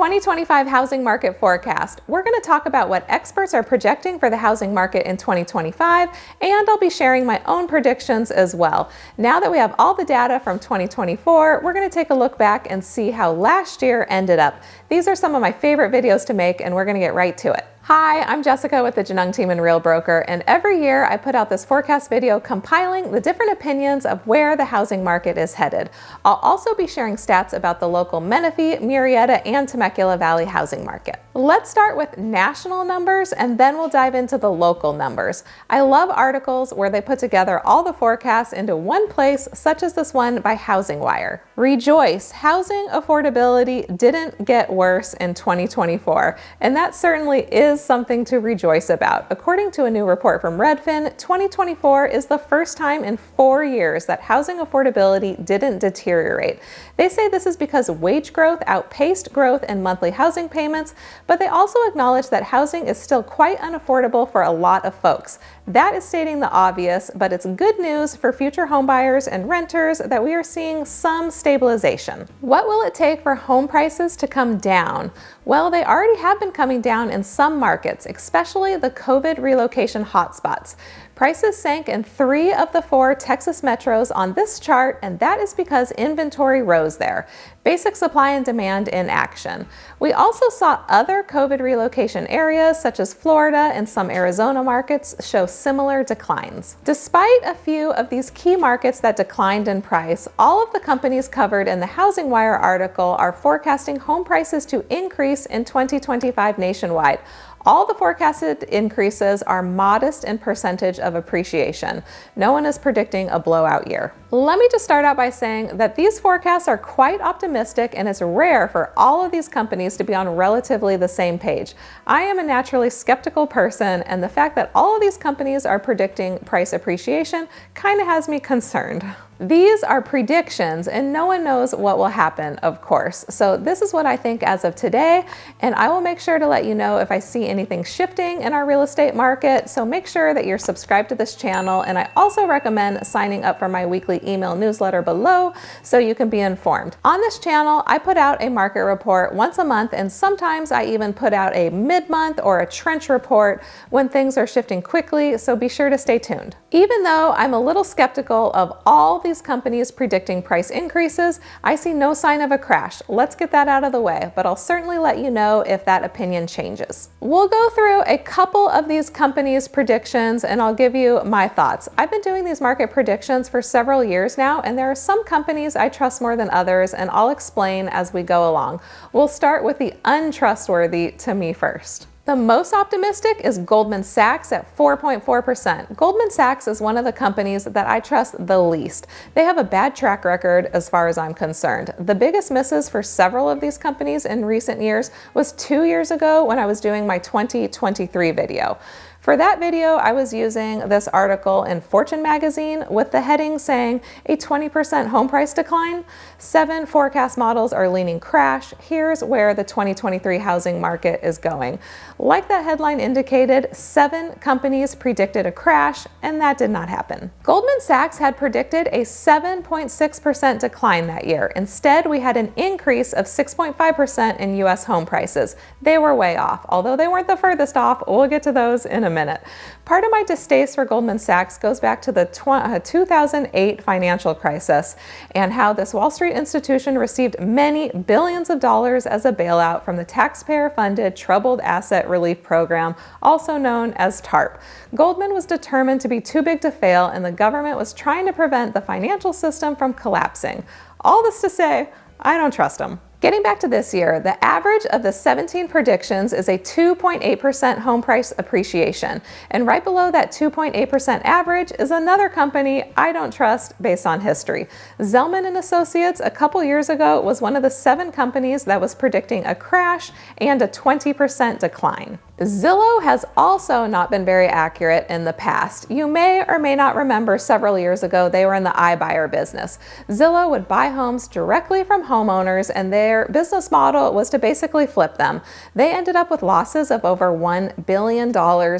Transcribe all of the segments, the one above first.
2025 housing market forecast. We're going to talk about what experts are projecting for the housing market in 2025, and I'll be sharing my own predictions as well. Now that we have all the data from 2024, we're going to take a look back and see how last year ended up. These are some of my favorite videos to make, and we're going to get right to it. Hi, I'm Jessica with the Genung team and Real Broker, and every year I put out this forecast video compiling the different opinions of where the housing market is headed. I'll also be sharing stats about the local Menifee, Murrieta, and Temecula Valley housing market. Let's start with national numbers and then we'll dive into the local numbers. I love articles where they put together all the forecasts into one place, such as this one by Housing Wire. Rejoice, housing affordability didn't get worse in 2024, and that certainly is something to rejoice about. According to a new report from Redfin, 2024 is the first time in 4 years that housing affordability didn't deteriorate. They say this is because wage growth outpaced growth in monthly housing payments, but they also acknowledge that housing is still quite unaffordable for a lot of folks. That is stating the obvious, but it's good news for future homebuyers and renters that we are seeing some stabilization. What will it take for home prices to come down? Well, they already have been coming down in some markets, especially the COVID relocation hotspots. Prices sank in 3 of the 4 Texas metros on this chart, and that is because inventory rose there. Basic supply and demand in action. We also saw other COVID relocation areas, such as Florida and some Arizona markets, show similar declines. Despite a few of these key markets that declined in price, all of the companies covered in the Housing Wire article are forecasting home prices to increase in 2025 nationwide. All the forecasted increases are modest in percentage of appreciation. No one is predicting a blowout year. Let me just start out by saying that these forecasts are quite optimistic, and it's rare for all of these companies to be on relatively the same page. I am a naturally skeptical person, and the fact that all of these companies are predicting price appreciation kind of has me concerned. These are predictions, and no one knows what will happen, of course. So this is what I think as of today, and I will make sure to let you know if I see anything shifting in our real estate market. So make sure that you're subscribed to this channel, and I also recommend signing up for my weekly email newsletter below so you can be informed. On this channel, I put out a market report once a month, and sometimes I even put out a mid-month or a trench report when things are shifting quickly, so be sure to stay tuned. Even though I'm a little skeptical of all these companies predicting price increases, I see no sign of a crash. Let's get that out of the way, but I'll certainly let you know if that opinion changes. We'll go through a couple of these companies' predictions and I'll give you my thoughts. I've been doing these market predictions for several years now, and there are some companies I trust more than others, and I'll explain as we go along. We'll start with the untrustworthy to me first. The most optimistic is Goldman Sachs at 4.4%. Goldman Sachs is one of the companies that I trust the least. They have a bad track record as far as I'm concerned. The biggest misses for several of these companies in recent years was 2 years ago when I was doing my 2023 video. For that video, I was using this article in Fortune magazine with the heading saying a 20% home price decline. 7 forecast models are leaning crash. Here's where the 2023 housing market is going. Like that headline indicated, 7 companies predicted a crash, and that did not happen. Goldman Sachs had predicted a 7.6% decline that year. Instead, we had an increase of 6.5% in US home prices. They were way off, although they weren't the furthest off. We'll get to those in a minute. Part of my distaste for Goldman Sachs goes back to the 2008 financial crisis and how this Wall Street institution received many billions of dollars as a bailout from the taxpayer-funded Troubled Asset Relief Program, also known as TARP. Goldman was determined to be too big to fail, and the government was trying to prevent the financial system from collapsing. All this to say, I don't trust them. Getting back to this year, the average of the 17 predictions is a 2.8% home price appreciation. And right below that 2.8% average is another company I don't trust based on history. Zelman & Associates a couple years ago was one of the 7 companies that was predicting a crash and a 20% decline. Zillow has also not been very accurate in the past. You may or may not remember several years ago they were in the iBuyer business. Zillow would buy homes directly from homeowners and their business model was to basically flip them. They ended up with losses of over $1 billion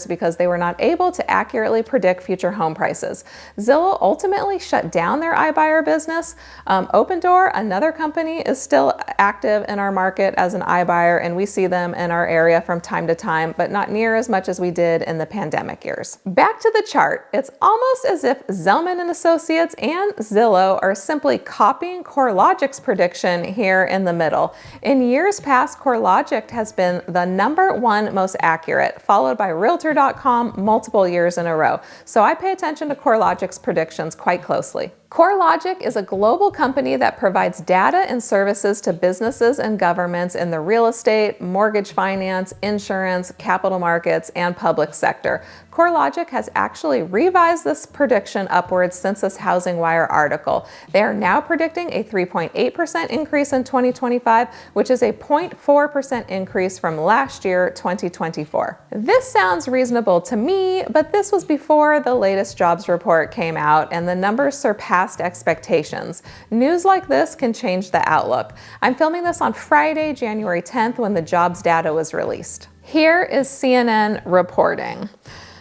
because they were not able to accurately predict future home prices. Zillow ultimately shut down their iBuyer business. Opendoor, another company, is still active in our market as an iBuyer, and we see them in our area from time to time, but not near as much as we did in the pandemic years. Back to the chart. It's almost as if Zelman & Associates and Zillow are simply copying CoreLogic's prediction here in the middle. In years past, CoreLogic has been the #1 most accurate, followed by Realtor.com multiple years in a row. So I pay attention to CoreLogic's predictions quite closely. CoreLogic is a global company that provides data and services to businesses and governments in the real estate, mortgage finance, insurance, capital markets, and public sector. CoreLogic has actually revised this prediction upwards since this Housing Wire article. They are now predicting a 3.8% increase in 2025, which is a 0.4% increase from last year, 2024. This sounds reasonable to me, but this was before the latest jobs report came out and the numbers surpassed expectations. News like this can change the outlook. I'm filming this on Friday, January 10th, when the jobs data was released. Here is CNN reporting.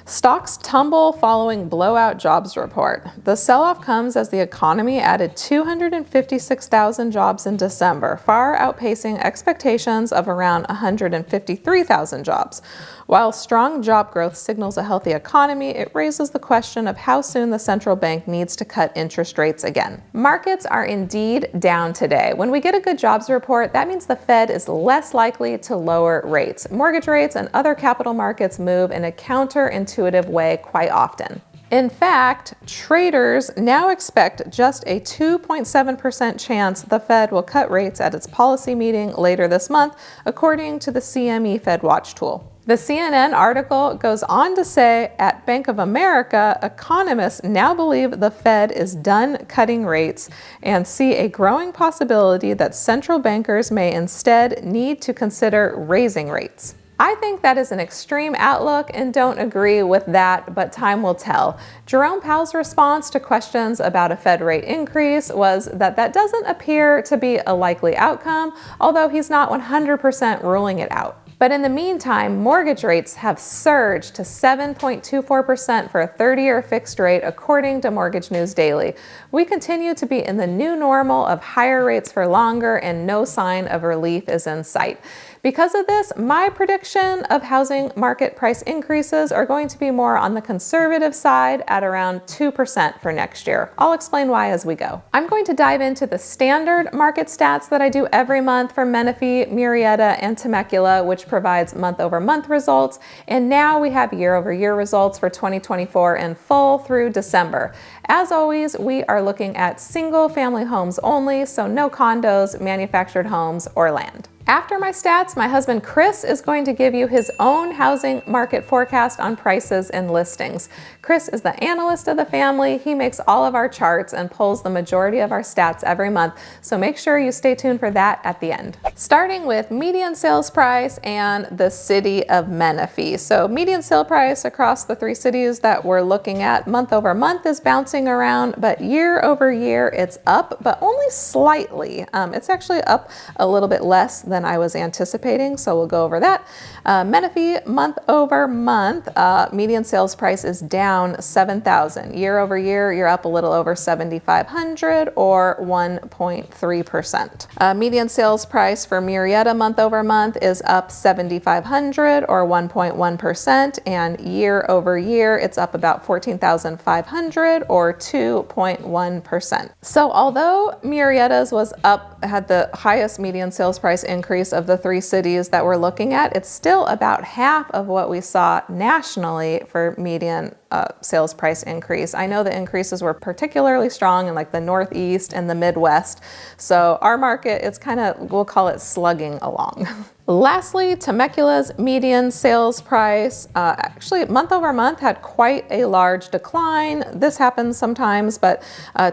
Stocks tumble following blowout jobs report. The sell-off comes as the economy added 256,000 jobs in December, far outpacing expectations of around 153,000 jobs. While strong job growth signals a healthy economy, it raises the question of how soon the central bank needs to cut interest rates again. Markets are indeed down today. When we get a good jobs report, that means the Fed is less likely to lower rates. Mortgage rates and other capital markets move in a counterintuitive way quite often. In fact, traders now expect just a 2.7% chance the Fed will cut rates at its policy meeting later this month, according to the CME Fed Watch tool. The CNN article goes on to say, at Bank of America, economists now believe the Fed is done cutting rates and see a growing possibility that central bankers may instead need to consider raising rates. I think that is an extreme outlook and don't agree with that, but time will tell. Jerome Powell's response to questions about a Fed rate increase was that doesn't appear to be a likely outcome, although he's not 100% ruling it out. But in the meantime, mortgage rates have surged to 7.24% for a 30-year fixed rate, according to Mortgage News Daily. We continue to be in the new normal of higher rates for longer, and no sign of relief is in sight. Because of this, my prediction of housing market price increases are going to be more on the conservative side at around 2% for next year. I'll explain why as we go. I'm going to dive into the standard market stats that I do every month for Menifee, Murrieta, and Temecula, which provides month-over-month results. And now we have year-over-year results for 2024 in full through December. As always, we are looking at single-family homes only, so no condos, manufactured homes, or land. After my stats, my husband Chris is going to give you his own housing market forecast on prices and listings. Chris is the analyst of the family. He makes all of our charts and pulls the majority of our stats every month, so make sure you stay tuned for that at the end. Starting with median sales price and the city of Menifee. So median sale price across the 3 cities that we're looking at month over month is bouncing around, but year over year it's up, but only slightly. It's actually up a little bit less than I was anticipating, so we'll go over that. Menifee, month over month, median sales price is down 7,000. Year over year, you're up a little over 7,500 or 1.3%. Median sales price for Murrieta month over month is up 7,500 or 1.1%, and year over year, it's up about 14,500 or 2.1%. So although Murrieta's was up, had the highest median sales price increase of the 3 cities that we're looking at, it's still about half of what we saw nationally for median sales price increase. I know the increases were particularly strong in like the Northeast and the Midwest. So our market, it's kind of, we'll call it slugging along. Lastly, Temecula's median sales price, actually month over month had quite a large decline. This happens sometimes, but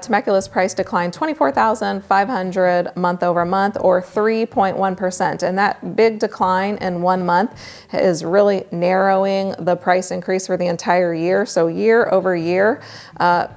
Temecula's price declined $24,500 month over month, or 3.1%. And that big decline in 1 month is really narrowing the price increase for the entire year. So year over year,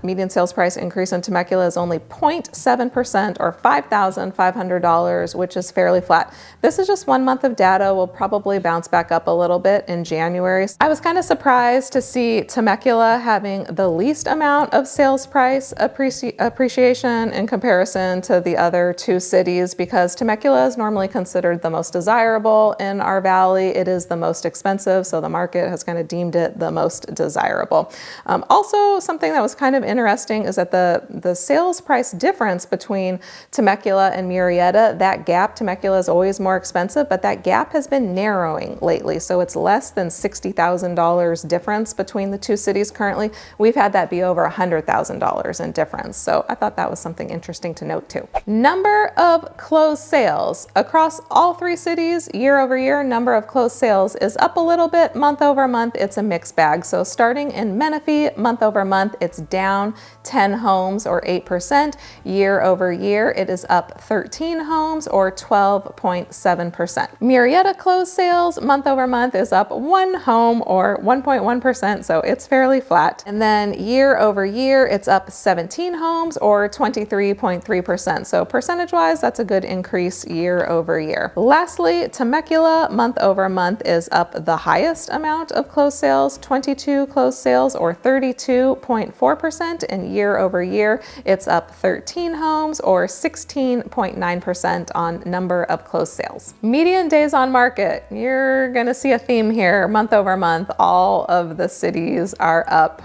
median sales price increase in Temecula is only 0.7%, or $5,500, which is fairly flat. This is just 1 month of data. Will probably bounce back up a little bit in January. I was kind of surprised to see Temecula having the least amount of sales price appreciation in comparison to the other 2 cities, because Temecula is normally considered the most desirable in our valley. It is the most expensive, so the market has kind of deemed it the most desirable. Also, something that was kind of interesting is that the sales price difference between Temecula and Murrieta, that gap, Temecula is always more expensive, but that gap has been narrowing lately. So it's less than $60,000 difference between the 2 cities currently. We've had that be over $100,000 in difference. So I thought that was something interesting to note too. Number of closed sales across all 3 cities year over year, number of closed sales is up a little bit. Month over month, it's a mixed bag. So starting in Menifee, month over month, it's down 10 homes, or 8%. Year over year, it is up 13 homes, or 12.7%. Murrieta closed sales month over month is up 1 home, or 1.1%, so it's fairly flat. And then year over year, it's up 17 homes, or 23.3%. So percentage-wise, that's a good increase year over year. Lastly, Temecula month over month is up the highest amount of closed sales, 22 closed sales, or 32.4%. And year over year, it's up 13 homes, or 16.9% on number of closed sales. Median days on market, you're gonna see a theme here. Month over month, all of the cities are up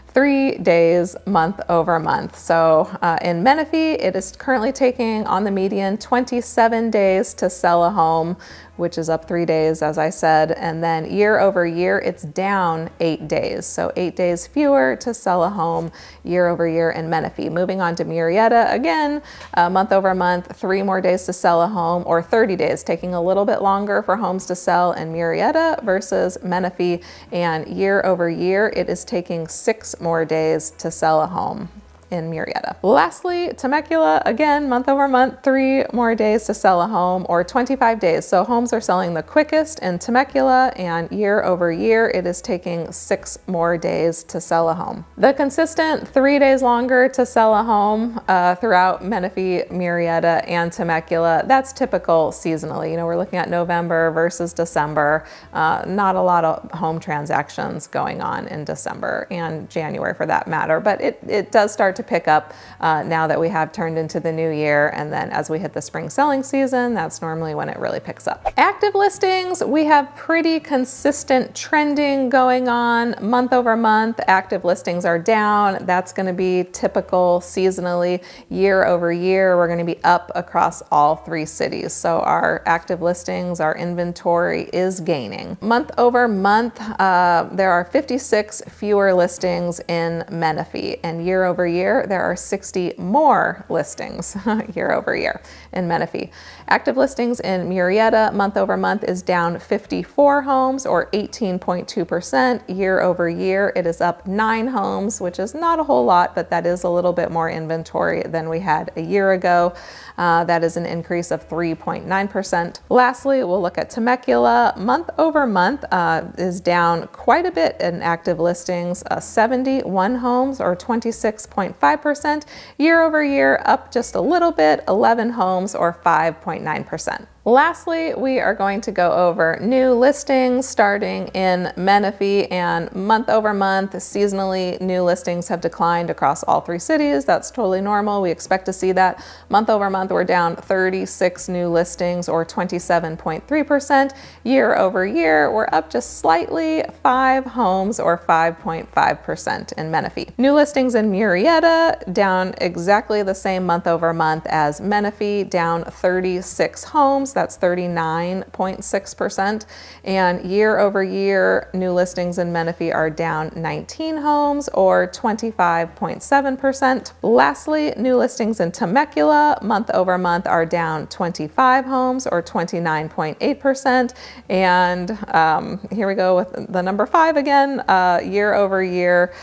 3 days month over month. So in Menifee, it is currently taking on the median 27 days to sell a home, which is up 3 days, as I said. And then year over year, it's down 8 days. So 8 days fewer to sell a home year over year in Menifee. Moving on to Murrieta, again, month over month, 3 more days to sell a home, or 30 days, taking a little bit longer for homes to sell in Murrieta versus Menifee. And year over year, it is taking 6 more days to sell a home in Murrieta. Lastly, Temecula, again, month over month, 3 more days to sell a home, or 25 days. So homes are selling the quickest in Temecula, and year over year, it is taking 6 more days to sell a home. The consistent 3 days longer to sell a home throughout Menifee, Murrieta, and Temecula, that's typical seasonally. You know, we're looking at November versus December. Not a lot of home transactions going on in December and January for that matter, but it does start to pick up now that we have turned into the new year, and then as we hit the spring selling season, that's normally when it really picks up. Active listings, we have pretty consistent trending going on. Month over month, active listings are down. That's going to be typical seasonally. Year over year, we're going to be up across all 3 cities. So our active listings, our inventory is gaining. Month over month, there are 56 fewer listings in Menifee, and year over year, there are 60 more listings year over year in Menifee. Active listings in Murrieta month over month is down 54 homes, or 18.2%. Year over year, it is up 9 homes, which is not a whole lot, but that is a little bit more inventory than we had a year ago. That is an increase of 3.9%. Lastly, we'll look at Temecula. Month over month is down quite a bit in active listings, 71 homes, or 26.5%. Year over year, up just a little bit, 11 homes, or 5.9%. Lastly, we are going to go over new listings starting in Menifee, and month over month, seasonally, new listings have declined across all 3 cities. That's totally normal. We expect to see that. Month over month, we're down 36 new listings, or 27.3%. Year over year, we're up just slightly, 5 homes, or 5.5% in Menifee. New listings in Murrieta, down exactly the same month over month as Menifee, down 36 homes, homes. That's 39.6%. And year over year, new listings in Menifee are down 19 homes or 25.7%. Lastly, new listings in Temecula month over month are down 25 homes or 29.8%. And here we go with the number 5 again. Year over year,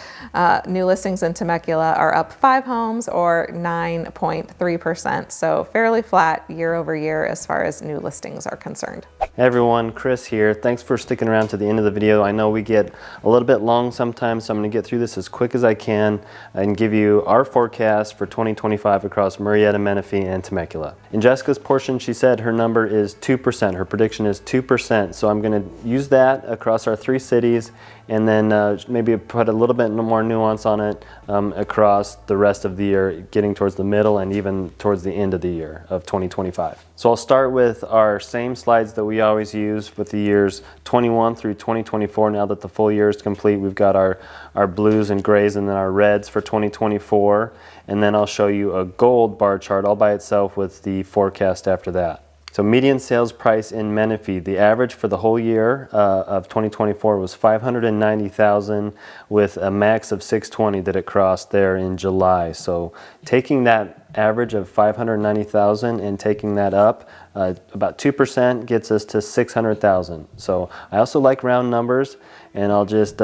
new listings in Temecula are up 5 homes or 9.3%. So fairly flat year over year as far as new listings are concerned. Hey everyone, Chris here. Thanks for sticking around to the end of the video. I know we get a little bit long sometimes, so I'm going to get through this as quick as I can and give you our forecast for 2025 across Murrieta, Menifee, and Temecula. In Jessica's portion, she said her number is 2%. Her prediction is 2%. So I'm going to use that across our 3 cities and then maybe put a little bit more nuance on it across the rest of the year, getting towards the middle and even towards the end of the year of 2025. So I'll start with our same slides that we always use with the years 21 through 2024. Now that the full year is complete, we've got our blues and grays and then our reds for 2024. And then I'll show you a gold bar chart all by itself with the forecast after that. So median sales price in Menifee, the average for the whole year of 2024 was $590,000 with a max of $620,000 that it crossed there in July. So taking that average of $590,000 and taking that up, about 2% gets us to $600,000. So I also like round numbers, and I'll just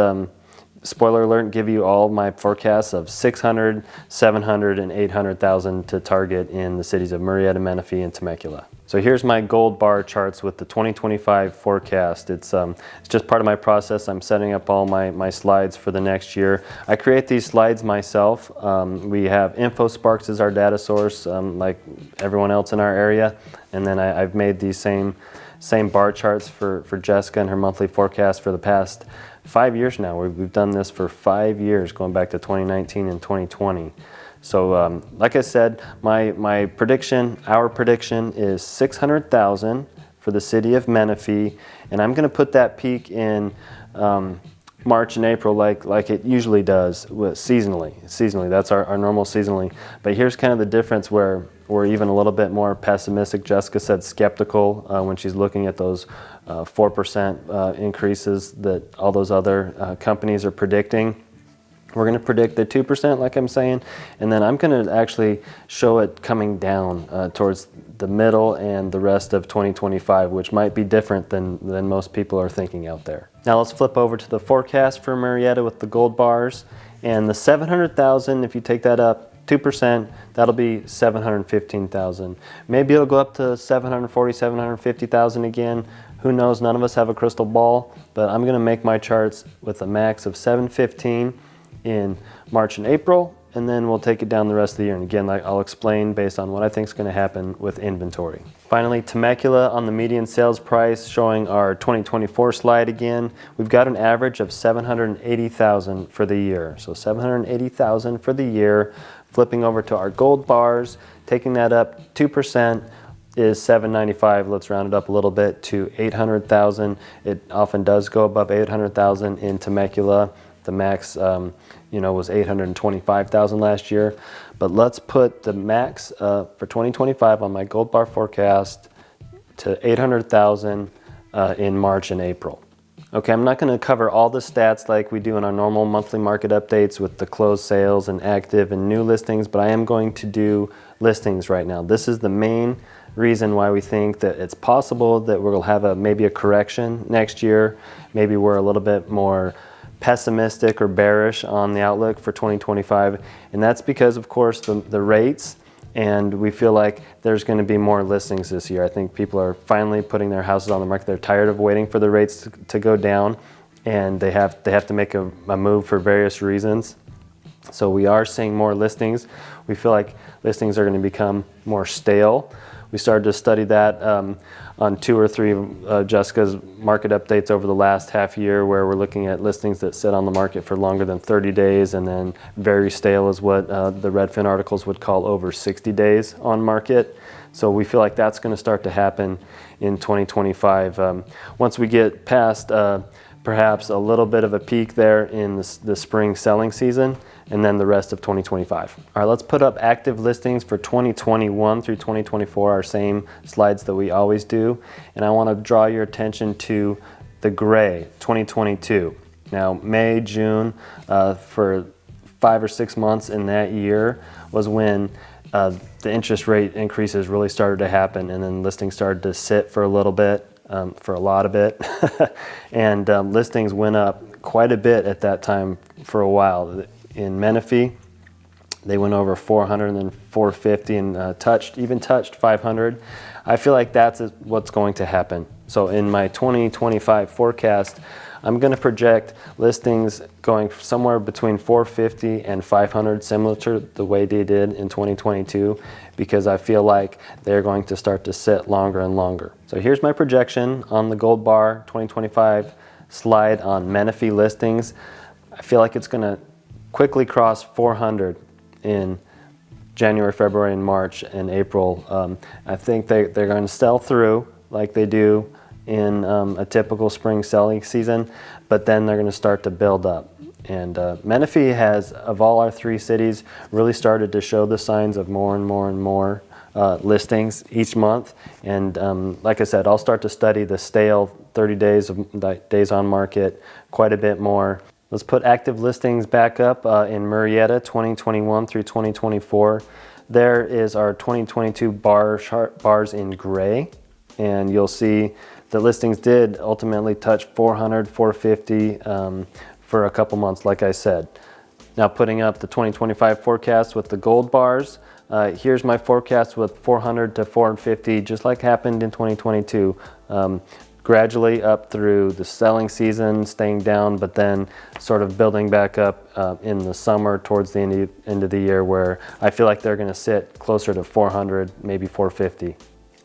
spoiler alert, give you all my forecasts of $600,000, $700,000, and $800,000 to target in the cities of Murrieta, Menifee, and Temecula. So here's my gold bar charts with the 2025 forecast. It's just part of my process. I'm setting up all my slides for the next year. I create these slides myself. We have InfoSparks as our data source, like everyone else in our area. And then I've made these same bar charts for Jessica and her monthly forecast for the past 5 years now. We've done this for 5 years, going back to 2019 and 2020. So like I said, my prediction, our prediction is $600,000 for the city of Menifee, and I'm going to put that peak in March and April like it usually does seasonally. That's our normal seasonally. But here's kind of the difference where we're even a little bit more pessimistic. Jessica said skeptical when she's looking at those 4% increases that all those other companies are predicting. We're going to predict the 2%, like I'm saying, and then I'm going to actually show it coming down towards the middle and the rest of 2025, which might be different than most people are thinking out there. Now let's flip over to the forecast for Murrieta with the gold bars, and the 700,000, if you take that up 2%, that'll be 715,000. Maybe it'll go up to 740, 750,000 again. Who knows? None of us have a crystal ball, but I'm going to make my charts with a max of 715 in March and April, and then we'll take it down the rest of the year. And again, I'll explain based on what I think is going to happen with inventory. Finally, Temecula on the median sales price, showing our 2024 slide again. We've got an average of $780,000 for the year. So $780,000 for the year. Flipping over to our gold bars, taking that up 2%. Is $795. Let's round it up a little bit to $800,000. It often does go above $800,000 in Temecula. The max, was $825,000 last year. But let's put the max for 2025 on my gold bar forecast to $800,000 in March and April. Okay, I'm not going to cover all the stats like we do in our normal monthly market updates with the closed sales and active and new listings, but I am going to do listings right now. This is the main reason why we think that it's possible that we'll have maybe a correction next year. Maybe we're a little bit more pessimistic or bearish on the outlook for 2025, and that's because, of course, the rates, and we feel like there's going to be more listings this year. I think people are finally putting their houses on the market. They're tired of waiting for the rates to go down, and they have to make a move for various reasons. So we are seeing more listings. We feel like listings are going to become more stale. We started to study that on 2 or 3 of Jessica's market updates over the last half year, where we're looking at listings that sit on the market for longer than 30 days, and then very stale is what the Redfin articles would call over 60 days on market. So we feel like that's going to start to happen in 2025. Once we get past perhaps a little bit of a peak there in the spring selling season, and then the rest of 2025. All right, let's put up active listings for 2021 through 2024, our same slides that we always do. And I want to draw your attention to the gray, 2022. Now, May, June, for 5 or 6 months in that year was when the interest rate increases really started to happen, and then listings started to sit for a little bit, for a lot of it. And listings went up quite a bit at that time for a while. In Menifee, they went over 400 and then 450 and touched 500. I feel like that's what's going to happen. So in my 2025 forecast, I'm going to project listings going somewhere between 450 and 500, similar to the way they did in 2022, because I feel like they're going to start to sit longer and longer. So here's my projection on the gold bar 2025 slide on Menifee listings. I feel like it's going to quickly cross 400 in January, February, and March and April. I think they're going to sell through like they do in a typical spring selling season, but then they're going to start to build up. And Menifee has, of all our 3 cities, really started to show the signs of more and more and more listings each month. And like I said, I'll start to study the stale 30 days of days on market quite a bit more. Let's put active listings back up in Murrieta 2021 through 2024. There is our 2022 bars in gray, and you'll see the listings did ultimately touch 400, 450 for a couple months, like I said. Now putting up the 2025 forecast with the gold bars, here's my forecast with 400 to 450, just like happened in 2022. Gradually up through the selling season, staying down, but then sort of building back up in the summer towards the end of the year, where I feel like they're going to sit closer to 400, maybe 450.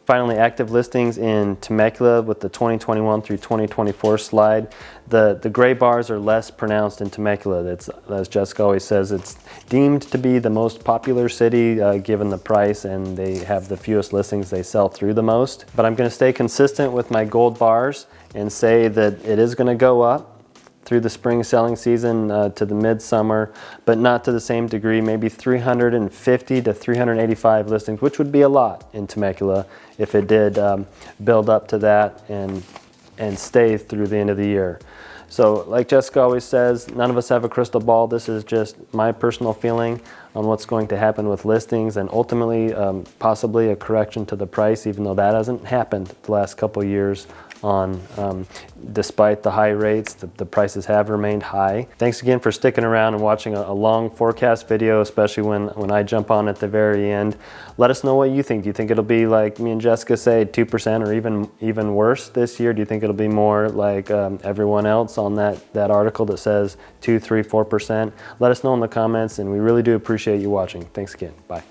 Finally, active listings in Temecula with the 2021 through 2024 slide. The gray bars are less pronounced in Temecula. It's, as Jessica always says, it's deemed to be the most popular city given the price, and they have the fewest listings. They sell through the most. But I'm going to stay consistent with my gold bars and say that it is going to go up through the spring selling season to the midsummer, but not to the same degree, maybe 350 to 385 listings, which would be a lot in Temecula if it did build up to that and stay through the end of the year. So like Jessica always says, none of us have a crystal ball. This is just my personal feeling on what's going to happen with listings, and ultimately possibly a correction to the price, even though that hasn't happened the last couple years. Despite the high rates, the prices have remained high. Thanks again for sticking around and watching a long forecast video, especially when I jump on at the very end. Let us know what you think. Do you think it'll be like me and Jessica say, 2% or even worse this year? Do you think it'll be more like everyone else on that article that says 2, 3, 4%? Let us know in the comments, and we really do appreciate you watching. Thanks again. Bye.